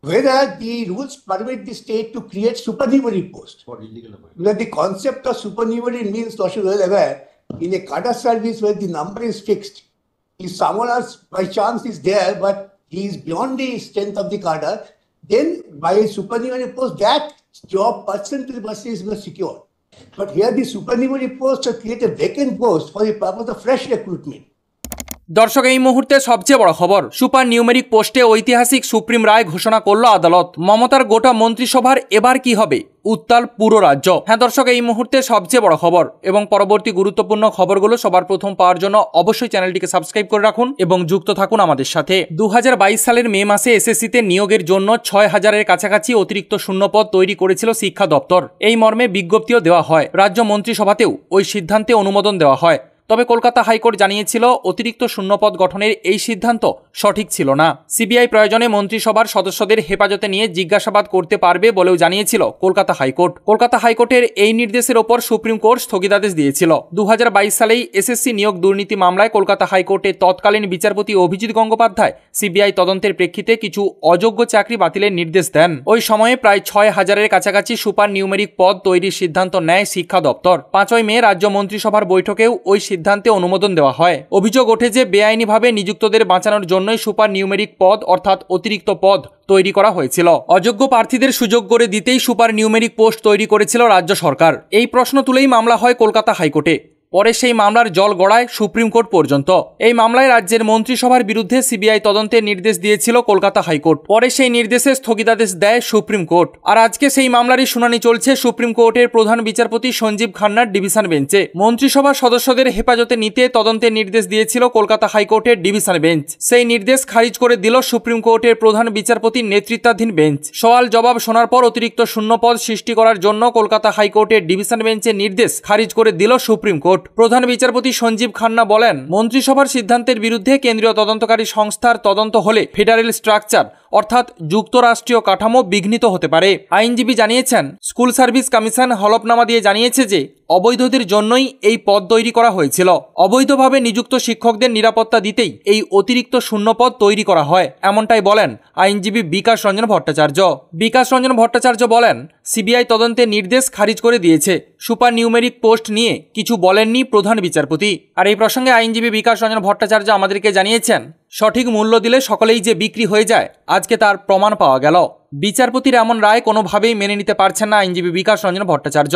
whether the rules permit the state to create supernumerary posts. For illegal employment. Because the concept of supernumerary means, Toshi was aware, in a cadre service where the number is fixed, if someone else by chance is there, but he is beyond the strength of the cadre, then by a supernumerary post, that job person to the person is not secure. But here the supernumerary post to create a vacant post for the purpose of fresh recruitment. দর্শক, এই মুহূর্তে সবচেয়ে বড় খবর, super numeric পোস্টে ঐতিহাসিক supreme রায় ঘোষণা করল আদালত। মমতার গোটা মন্ত্রিসভার এবার কি হবে? উত্তাল পুরো রাজ্য। হ্যাঁ দর্শক, এই মুহূর্তে সবচেয়ে বড় খবর এবং পরবর্তী গুরুত্বপূর্ণ খবরগুলো সবার প্রথম পাওয়ার জন্য অবশ্যই চ্যানেলটিকে সাবস্ক্রাইব করে রাখুন এবং যুক্ত থাকুন আমাদের সাথে। 2022 সালের মে মাসে এসএসসিতে নিয়োগের জন্য 6000-এর কাছাকাছি অতিরিক্ত শূন্যপদ তৈরি করেছিল শিক্ষা দপ্তর। এই মর্মে বিজ্ঞপ্তিও দেওয়া হয়। রাজ্য মন্ত্রিসভাতেও ওই সিদ্ধান্তে অনুমোদন দেওয়া হয়। তবে কলকাতা হাইকোর্ট জানিয়েছিল অতিরিক্ত শূন্যপদ গঠনের এই সিদ্ধান্ত সঠিক ছিল না। সিবিআই প্রয়োজনে মন্ত্রিসভার সদস্যদের হেফাজতে নিয়ে জিজ্ঞাসাবাদ করতে পারবে বলেও জানিয়েছিল কলকাতা হাইকোর্ট। কলকাতা হাইকোর্টের এই নির্দেশের ওপর সুপ্রিম কোর্ট স্থগিতাদেশ দিয়েছিল। 2022 সালেই এসএসসি নিয়োগ দুর্নীতি মামলায় কলকাতা হাইকোর্টের তৎকালীন বিচারপতি অভিজিৎ গঙ্গোপাধ্যায় সিবিআই তদন্তের প্রেক্ষিতে কিছু অযোগ্য চাকরি বাতিলের নির্দেশ দেন। ওই সময়ে প্রায় 6000-এর কাছাকাছি সুপার নিউমেরিক পদ তৈরির সিদ্ধান্ত নেয় শিক্ষা দপ্তর। 5ই মে রাজ্য মন্ত্রিসভার বৈঠকেও ওই সিদ্ধান্তে অনুমোদন দেওয়া হয়। অভিযোগ ওঠে যে বেআইনিভাবে নিযুক্তদের বাঁচানোর জন্যই সুপার নিউমেরিক পদ অর্থাৎ অতিরিক্ত পদ তৈরি করা হয়েছিল। অযোগ্য প্রার্থীদের সুযোগ করে দিতেই সুপার নিউমেরিক পোস্ট তৈরি করেছিল রাজ্য সরকার। এই প্রশ্ন তুলেই মামলা হয় কলকাতা হাইকোর্টে। পরে সেই মামলার জল গড়ায় সুপ্রিম কোর্ট পর্যন্ত। এই মামলায় রাজ্যের মন্ত্রিসভার বিরুদ্ধে সিবিআই তদন্তের নির্দেশ দিয়েছিল কলকাতা হাইকোর্ট। পরে সেই নির্দেশে স্থগিতাদেশ দেয় সুপ্রিম কোর্ট। আর আজকে সেই মামলারই শুনানি চলছে সুপ্রিম কোর্টের প্রধান বিচারপতি সঞ্জীব খান্নার ডিভিশন বেঞ্চে। মন্ত্রিসভার সদস্যদের হেফাজতে নিতে তদন্তের নির্দেশ দিয়েছিল কলকাতা হাইকোর্টের ডিভিশন বেঞ্চ। সেই নির্দেশ খারিজ করে দিল সুপ্রিম কোর্টের প্রধান বিচারপতির নেতৃত্বাধীন বেঞ্চ। সওয়াল জবাব শোনার পর অতিরিক্ত শূন্যপদ সৃষ্টি করার জন্য কলকাতা হাইকোর্টের ডিভিশন বেঞ্চের নির্দেশ খারিজ করে দিল সুপ্রিম কোর্ট। প্রধান বিচারপতি সঞ্জীব খান্না বলেন, মন্ত্রিসভার সিদ্ধান্তের বিরুদ্ধে কেন্দ্রীয় তদন্তকারী সংস্থার তদন্ত হলে ফেডারেল স্ট্রাকচার অর্থাৎ যুক্তরাষ্ট্রীয় কাঠামো বিঘ্নিত হতে পারে। আইনজীবী জানিয়েছেন, স্কুল সার্ভিস কমিশন হলফনামা দিয়ে জানিয়েছে যে অবৈধদের জন্যই এই পদ তৈরি করা হয়েছিল। অবৈধভাবে নিযুক্ত শিক্ষকদের নিরাপত্তা দিতেই এই অতিরিক্ত শূন্যপদ তৈরি করা হয়, এমনটাই বলেন আইনজীবী বিকাশ রঞ্জন ভট্টাচার্য। বিকাশ রঞ্জন ভট্টাচার্য বলেন, সিবিআই তদন্তের নির্দেশ খারিজ করে দিয়েছে। সুপার নিউমেরিক পোস্ট নিয়ে কিছু বলেননি প্রধান বিচারপতি। আর এই প্রসঙ্গে আইনজীবী বিকাশ রঞ্জন ভট্টাচার্য আমাদেরকে জানিয়েছেন, সঠিক মূল্য দিলে সকলেই যে বিক্রি হয়ে যায়, আজকে তার প্রমাণ পাওয়া গেল। বিচারপতির এমন রায় কোনোভাবেই মেনে নিতে পারছেন না আইনজীবী বিকাশ রঞ্জন ভট্টাচার্য।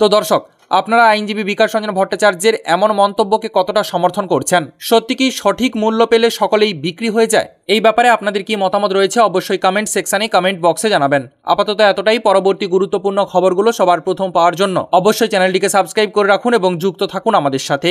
তো দর্শক, আপনারা আইনজীবী বিকাশ রঞ্জন ভট্টাচার্যের এমন মন্তব্যকে কতটা সমর্থন করছেন? সত্যি কি সঠিক মূল্য পেলে সকলেই বিক্রি হয়ে যায়? এই ব্যাপারে আপনাদের কি মতামত রয়েছে অবশ্যই কমেন্ট সেকশনে কমেন্ট বক্সে জানাবেন। আপাতত এতটাই। পরবর্তী গুরুত্বপূর্ণ খবরগুলো সবার প্রথম পাওয়ার জন্য অবশ্যই চ্যানেলটিকে সাবস্ক্রাইব করে রাখুন এবং যুক্ত থাকুন আমাদের সাথে।